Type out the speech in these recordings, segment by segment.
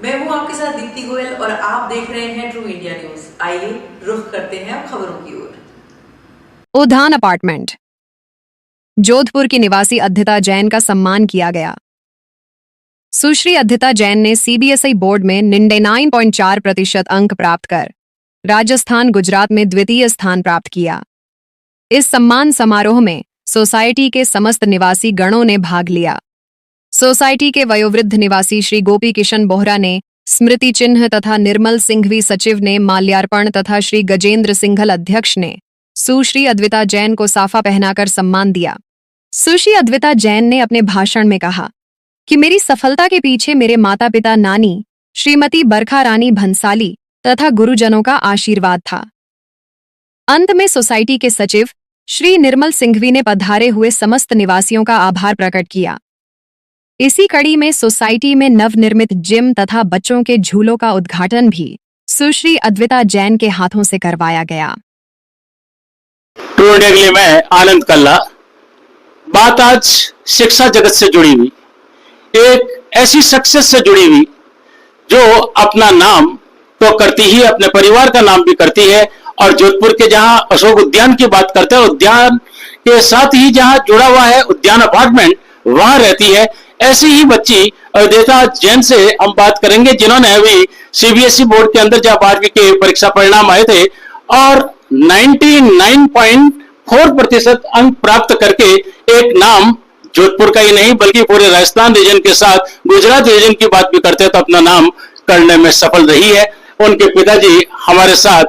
मैं हूं आपके साथ दीप्ति गोयल और आप देख रहे हैं ट्रू इंडिया न्यूज। आइए रुख करते हैं अब खबरों की ओर। उद्यान अपार्टमेंट। जोधपुर की निवासी अद्धिता जैन का सम्मान किया गया। सुश्री अद्धिता जैन ने सीबीएसई बोर्ड में 99.4% अंक प्राप्त कर राजस्थान गुजरात में द्वितीय स्थान प्राप्त किया। इस सम्मान समारोह में सोसाइटी के समस्त निवासी गणों ने भाग लिया। सोसाइटी के वयोवृद्ध निवासी श्री गोपी किशन बोहरा ने स्मृति चिन्ह तथा निर्मल सिंघवी सचिव ने माल्यार्पण तथा श्री गजेंद्र सिंघल अध्यक्ष ने सुश्री अद्विता जैन को साफा पहनाकर सम्मान दिया। सुश्री अद्विता जैन ने अपने भाषण में कहा कि मेरी सफलता के पीछे मेरे माता पिता नानी श्रीमती बरखा रानी भंसाली तथा गुरुजनों का आशीर्वाद था। अंत में सोसाइटी के सचिव श्री निर्मल सिंघवी ने पधारे हुए समस्त निवासियों का आभार प्रकट किया। इसी कड़ी में सोसाइटी में नवनिर्मित जिम तथा बच्चों के झूलों का उद्घाटन भी सुश्री अद्विता जैन के हाथों से करवाया गया। ट्रू इंडिया के लिए मैं आनंद कल्ला। बात आज शिक्षा जगत से जुड़ी हुई, एक ऐसी शख्सियत से जुड़ी हुई जो अपना नाम तो करती ही, अपने परिवार का नाम भी करती है। और जोधपुर के जहां अशोक उद्यान की बात करते हैं, उद्यान के साथ ही जहां जुड़ा हुआ है उद्यान अपार्टमेंट, वहां रहती है। ऐसी ही बच्ची अद्विता जैन से हम बात करेंगे, जिन्होंने अभी सीबीएसई बोर्ड के अंदर जब 12वीं के परीक्षा परिणाम आए थे और 99.4% अंक प्राप्त करके एक नाम जोधपुर का ही नहीं बल्कि पूरे राजस्थान रीजन के साथ गुजरात रीजन की बात भी करते हैं तो अपना नाम करने में सफल रही है। उनके पिताजी हमारे साथ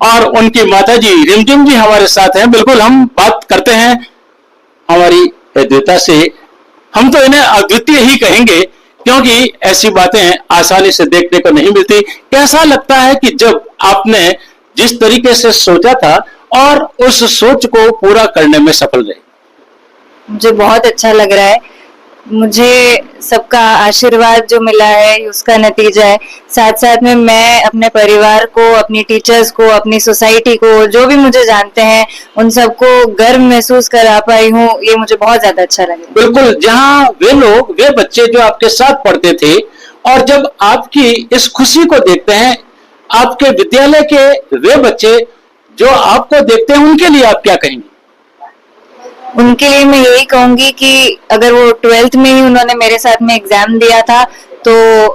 और उनकी माताजी रिमझिम जी हमारे साथ हैं। बिल्कुल हम बात करते हैं हमारी अद्विता से। हम तो इन्हें अद्वितीय ही कहेंगे क्योंकि ऐसी बातें आसानी से देखने को नहीं मिलती। कैसा लगता है कि जब आपने जिस तरीके से सोचा था और उस सोच को पूरा करने में सफल रहे? मुझे बहुत अच्छा लग रहा है। मुझे सबका आशीर्वाद जो मिला है उसका नतीजा है। साथ साथ में मैं अपने परिवार को, अपनी टीचर्स को, अपनी सोसाइटी को, जो भी मुझे जानते हैं उन सबको गर्व महसूस करा पाई हूँ। ये मुझे बहुत ज्यादा अच्छा लगा। बिल्कुल, जहाँ वे लोग, वे बच्चे जो आपके साथ पढ़ते थे और जब आपकी इस खुशी को देखते हैं, आपके विद्यालय के वे बच्चे जो आपको देखते हैं, उनके लिए आप क्या कहेंगे? उनके लिए मैं यही कहूंगी कि अगर वो 12th में ही उन्होंने मेरे साथ में एग्जाम दिया था तो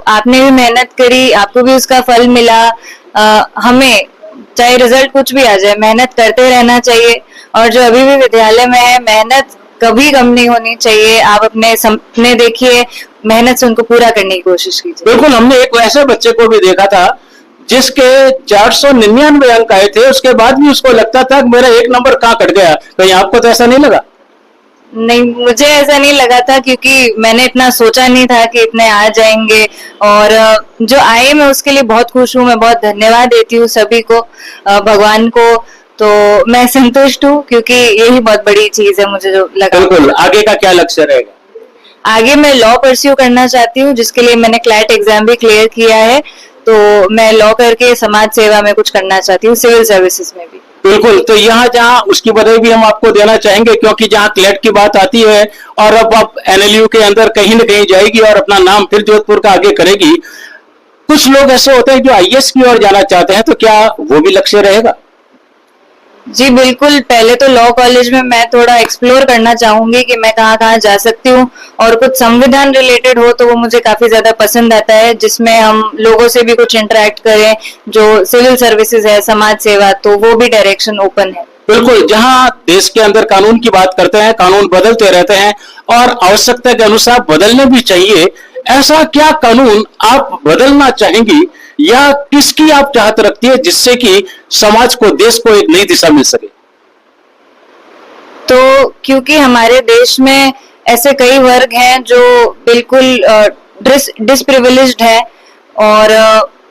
आपने भी मेहनत करी, आपको भी उसका फल मिला। हमें चाहे रिजल्ट कुछ भी आ जाए, मेहनत करते रहना चाहिए। और जो अभी भी विद्यालय में है, मेहनत कभी कम नहीं होनी चाहिए। आप अपने सपने देखिए, मेहनत से उनको पूरा करने की कोशिश कीजिए। बिल्कुल, हमने एक ऐसे बच्चे को भी देखा था जिसके 499 अंक आए थे, उसके बाद भी उसको लगता था कि मेरा एक नंबर कहाँ कट गया। कहीं आपको तो ऐसा नहीं लगा? नहीं, मुझे ऐसा नहीं लगा था क्योंकि मैंने इतना सोचा नहीं था कि इतने आ जाएंगे। और जो आए, मैं उसके लिए बहुत खुश हूँ। मैं बहुत धन्यवाद देती हूँ सभी को, भगवान को। तो मैं संतुष्ट हूँ क्योंकि यही बहुत बड़ी चीज है मुझे जो लगा। बिल्कुल, आगे का क्या लक्ष्य रहेगा? आगे मैं लॉ परस्यू करना चाहती हूँ, जिसके लिए मैंने क्लैट एग्जाम भी क्लियर किया है। तो मैं लॉ करके समाज सेवा में कुछ करना चाहती हूँ, सिविल सर्विसेज में भी। बिल्कुल, तो यहाँ जहाँ उसकी बधाई भी हम आपको देना चाहेंगे क्योंकि जहाँ क्लैट की बात आती है और अब आप एनएलयू के अंदर कहीं न कहीं जाएगी और अपना नाम फिर जोधपुर का आगे करेगी। कुछ लोग ऐसे होते हैं जो आईएएस की ओर जाना चाहते हैं, तो क्या वो भी लक्ष्य रहेगा? जी बिल्कुल। पहले तो लॉ कॉलेज में मैं थोड़ा एक्सप्लोर करना चाहूंगी कि मैं कहाँ कहाँ जा सकती हूँ। और कुछ संविधान रिलेटेड हो तो वो मुझे काफी ज्यादा पसंद आता है, जिसमें हम लोगों से भी कुछ इंटरेक्ट करें। जो सिविल सर्विसेज है, समाज सेवा, तो वो भी डायरेक्शन ओपन है। बिल्कुल, जहां देश के अंदर कानून की बात करते हैं, कानून बदलते रहते हैं और आवश्यकता के अनुसार बदलने भी चाहिए। ऐसा क्या कानून आप बदलना चाहेंगी या किसकी आप चाहत रखती है जिससे कि समाज को, देश को एक नई दिशा मिल सके? तो क्योंकि हमारे देश में ऐसे कई वर्ग हैं जो बिल्कुल डिसप्रिविलेज्ड है और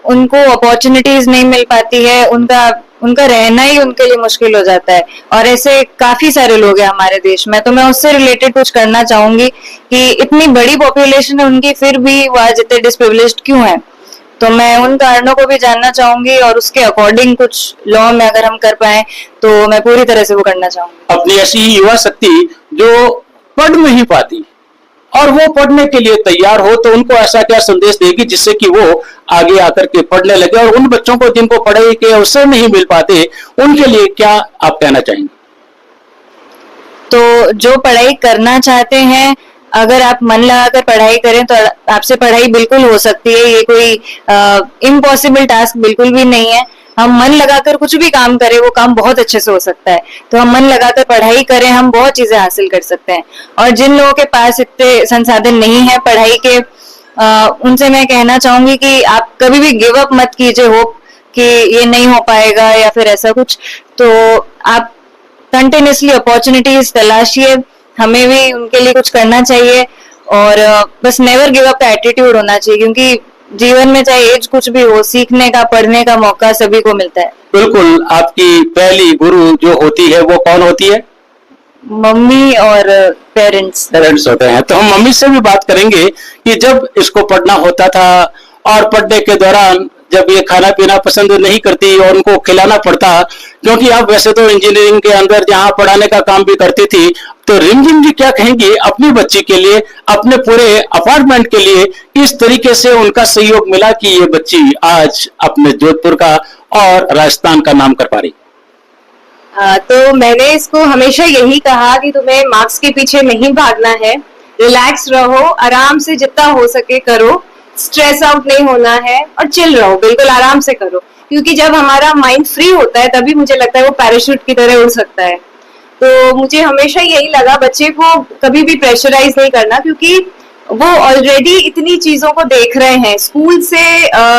उनको अपॉर्चुनिटीज नहीं मिल पाती है। उनका रहना ही उनके लिए मुश्किल हो जाता है। और ऐसे काफी सारे लोग हैं हमारे देश में। तो मैं उससे रिलेटेड कुछ करना चाहूंगी कि इतनी बड़ी पॉपुलेशन है उनकी, फिर भी वो आज इतने डिसप्रिविलेज्ड क्यों है। तो मैं उन कारणों को भी जानना चाहूंगी और उसके अकॉर्डिंग कुछ लॉ में अगर हम कर पाए तो मैं पूरी तरह से वो करना चाहूंगी। अपनी ऐसी ही युवा शक्ति जो पढ़ नहीं पाती और वो पढ़ने के लिए तैयार हो, तो उनको ऐसा क्या संदेश देगी जिससे कि वो आगे आकर के पढ़ने लगे? और उन बच्चों को जिनको पढ़ाई के अवसर नहीं मिल पाते, उनके लिए क्या आप कहना चाहेंगे? तो जो पढ़ाई करना चाहते हैं, अगर आप मन लगाकर पढ़ाई करें तो आपसे पढ़ाई बिल्कुल हो सकती है। ये कोई इम्पॉसिबल टास्क बिल्कुल भी नहीं है। हम मन लगाकर कुछ भी काम करें, वो काम बहुत अच्छे से हो सकता है। तो हम मन लगाकर पढ़ाई करें, हम बहुत चीजें हासिल कर सकते हैं। और जिन लोगों के पास इतने संसाधन नहीं है पढ़ाई के, उनसे मैं कहना चाहूंगी कि आप कभी भी गिव अप मत कीजिए होप कि ये नहीं हो पाएगा या फिर ऐसा कुछ। तो आप कंटिन्यूसली अपॉर्चुनिटीज तलाशिए, हमें भी उनके लिए कुछ करना चाहिए। और बस नेवर गिव अप का एटीट्यूड होना चाहिए, क्योंकि जीवन में चाहे एज कुछ भी हो, सीखने का, पढ़ने का मौका सभी को मिलता है। बिल्कुल। आपकी पहली गुरु जो होती है वो कौन होती है? मम्मी और पेरेंट्स होते हैं। तो हम मम्मी से भी बात करेंगे कि जब इसको पढ़ना होता था और पढ़ने के दौरान जब ये खाना पीना पसंद नहीं करती और उनको खिलाना पड़ता, क्योंकि आप वैसे तो इंजीनियरिंग के अंदर जहां पढ़ाने का काम भी करती थी, तो रिमझिम जी क्या कहेंगी अपनी बच्ची के लिए, अपने पूरे अपार्टमेंट के लिए, किस तरीके से उनका सहयोग मिला कि ये बच्ची आज अपने जोधपुर का और राजस्थान का नाम कर पा रही? तो मैंने इसको हमेशा यही कहा कि तुम्हें मार्क्स के पीछे नहीं भागना है, रिलैक्स रहो, आराम से जितना हो सके करो, स्ट्रेस आउट नहीं होना है और चिल रहो, बिल्कुल आराम से करो। क्योंकि जब हमारा माइंड फ्री होता है तभी मुझे लगता है वो पैराशूट की तरह उड़ सकता है। तो मुझे हमेशा यही लगा बच्चे को कभी भी प्रेशराइज नहीं करना, क्योंकि वो ऑलरेडी इतनी चीजों को देख रहे हैं, स्कूल से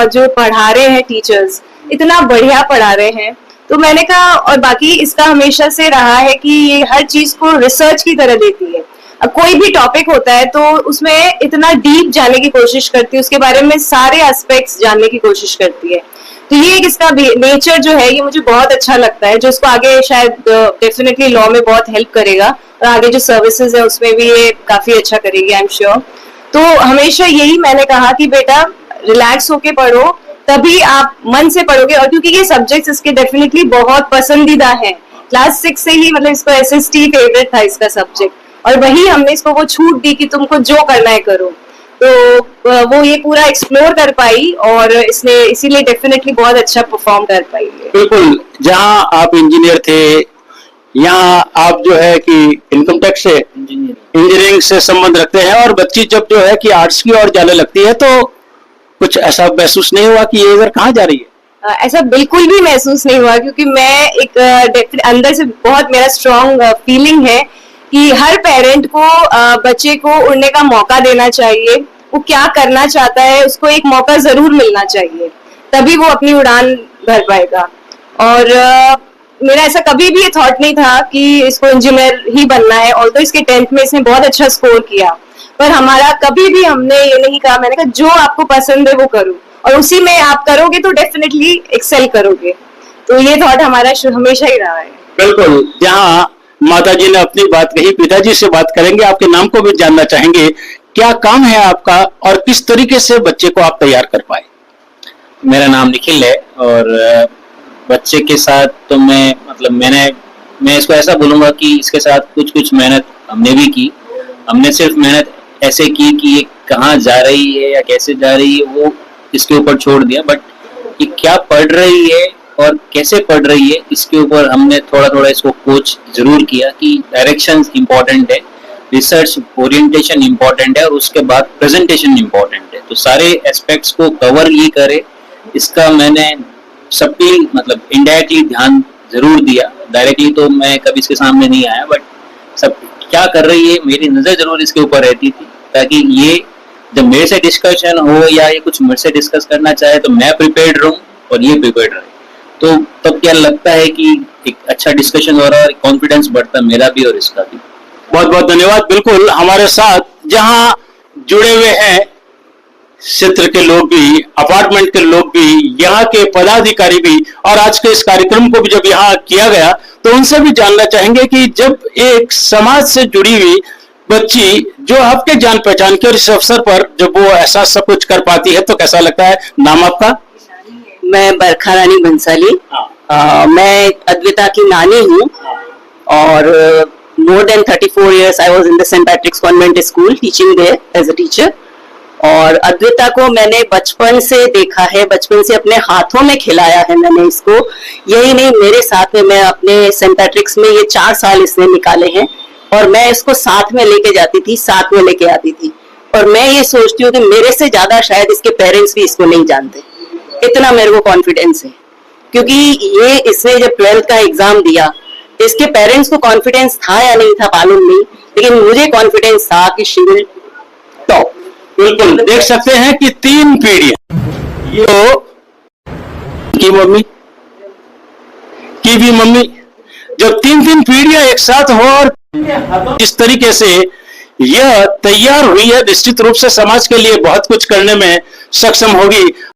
जो पढ़ा रहे हैं टीचर्स इतना बढ़िया पढ़ा रहे हैं। तो मैंने कहा, और बाकी इसका हमेशा से रहा है कि ये हर चीज को रिसर्च की तरह देती है। अब कोई भी टॉपिक होता है तो उसमें इतना डीप जाने की कोशिश करती है, उसके बारे में सारे एस्पेक्ट्स जानने की कोशिश करती है। तो ये एक इसका नेचर जो है ये मुझे बहुत अच्छा लगता है, जो इसको आगे शायद डेफिनेटली लॉ में बहुत हेल्प करेगा और आगे जो सर्विसेज है उसमें भी ये काफी अच्छा करेगी, आई एम श्योर। तो हमेशा यही मैंने कहा कि बेटा रिलैक्स होके पढ़ो, तभी आप मन से पढ़ोगे। और क्योंकि ये सब्जेक्ट्स इसके डेफिनेटली बहुत पसंदीदा है, क्लास 6 से ही मतलब इसको SST फेवरेट था इसका सब्जेक्ट, और वही हमने इसको वो छूट दी कि तुमको जो करना है करो। तो वो ये पूरा एक्सप्लोर कर पाई और इसने इसीलिए डेफिनेटली बहुत अच्छा परफॉर्म कर पाई है। बिल्कुल। जहां आप इंजीनियर थे, यहाँ आप जो है कि इनकम टैक्स से इंजीनियरिंग से संबंध रखते हैं, और बच्ची जब जो है कि आर्ट्स की ओर जाने लगती है, तो कुछ ऐसा महसूस नहीं हुआ कि ये इधर कहाँ जा रही है? ऐसा बिल्कुल भी महसूस नहीं हुआ, क्योंकि मैं एक अंदर से बहुत मेरा स्ट्रॉन्ग फीलिंग है कि हर पेरेंट को बच्चे को उड़ने का मौका देना चाहिए। वो क्या करना चाहता है उसको एक मौका जरूर मिलना चाहिए, तभी वो अपनी उड़ान भर पाएगा। और मेरा ऐसा कभी भी ये थॉट नहीं था कि इसको इंजीनियर ही बनना है, और तो इसके 10th में इसने बहुत अच्छा स्कोर किया, पर हमारा कभी भी हमने ये नहीं कहा। मैंने कहा जो आपको पसंद है वो करो, और उसी में आप करोगे तो डेफिनेटली एक्सेल करोगे। तो ये थॉट हमारा हमेशा ही रहा है। बिल्कुल। जहाँ माताजी ने अपनी बात कही, पिताजी से बात करेंगे, आपके नाम को भी जानना चाहेंगे। क्या काम है आपका और किस तरीके से बच्चे को आप तैयार कर पाए? मेरा नाम निखिल है, और बच्चे के साथ तो मैं इसको ऐसा बोलूंगा कि इसके साथ कुछ मेहनत हमने भी की। हमने सिर्फ मेहनत ऐसे की कि ये कहाँ जा रही है या कैसे जा रही है वो इसके ऊपर छोड़ दिया, बट ये क्या पढ़ रही है और कैसे पढ़ रही है इसके ऊपर हमने थोड़ा थोड़ा इसको कोच जरूर किया कि डायरेक्शन इम्पोर्टेंट है, रिसर्च ओरिएंटेशन इम्पोर्टेंट है, और उसके बाद प्रेजेंटेशन इम्पोर्टेंट है। तो सारे एस्पेक्ट्स को कवर ये करे, इसका मैंने सबकी इनडायरेक्टली ध्यान जरूर दिया। डायरेक्टली तो मैं कभी इसके सामने नहीं आया, बट सब क्या कर रही है मेरी नजर जरूर इसके ऊपर रहती थी, ताकि ये जब मेरे से डिस्कशन हो या ये कुछ मेरे से डिस्कस करना चाहे तो मैं प्रिपेयर्ड रहूं और ये प्रिपेयर्ड रहे। तो तब क्या लगता है कि एक अच्छा डिस्कशन हो रहा है, कॉन्फिडेंस बढ़ता मेरा भी और इसका भी। बहुत बहुत धन्यवाद। बिल्कुल हमारे साथ जहां जुड़े हुए हैं क्षेत्र के लोग भी, अपार्टमेंट के लोग भी, यहाँ के पदाधिकारी भी, और आज के इस कार्यक्रम को भी जब यहाँ किया गया तो उनसे भी जानना चाहेंगे कि जब एक समाज से जुड़ी हुई बच्ची जो आपके जान पहचान के और इस अवसर पर जब वो ऐसा सब कुछ कर पाती है तो कैसा लगता है? नाम आपका? मैं बरखा रानी बंसाली। मैं अद्विता की नानी हूँ, और more than 34 years I was in the St. Patrick's Convent School teaching there as a teacher. और अद्विता को मैंने बचपन से देखा है, बचपन से अपने हाथों में खिलाया है मैंने इसको। यही नहीं, मेरे साथ में मैं अपने सेंट पैट्रिक्स में ये 4 साल इसने निकाले हैं और मैं इसको साथ में लेके जाती थी, साथ में लेके आती थी। और मैं ये सोचती हूँ कि मेरे से ज्यादा शायद इसके पेरेंट्स भी इसको नहीं जानते, इतना मेरे को कॉन्फिडेंस है। क्योंकि ये इसने जब 12th का एग्जाम दिया, इसके पेरेंट्स को कॉन्फिडेंस था या नहीं था मालूम नहीं, लेकिन मुझे कॉन्फिडेंस था कि शी विल टॉप। बिल्कुल देख सकते हैं कि 3 पीढ़ियां, ये की मम्मी की भी मम्मी, जब 3 पीढ़ियां एक साथ हो और इस तरीके से यह तैयार हुई है, निश्चित रूप से समाज के लिए बहुत कुछ करने में सक्षम होगी।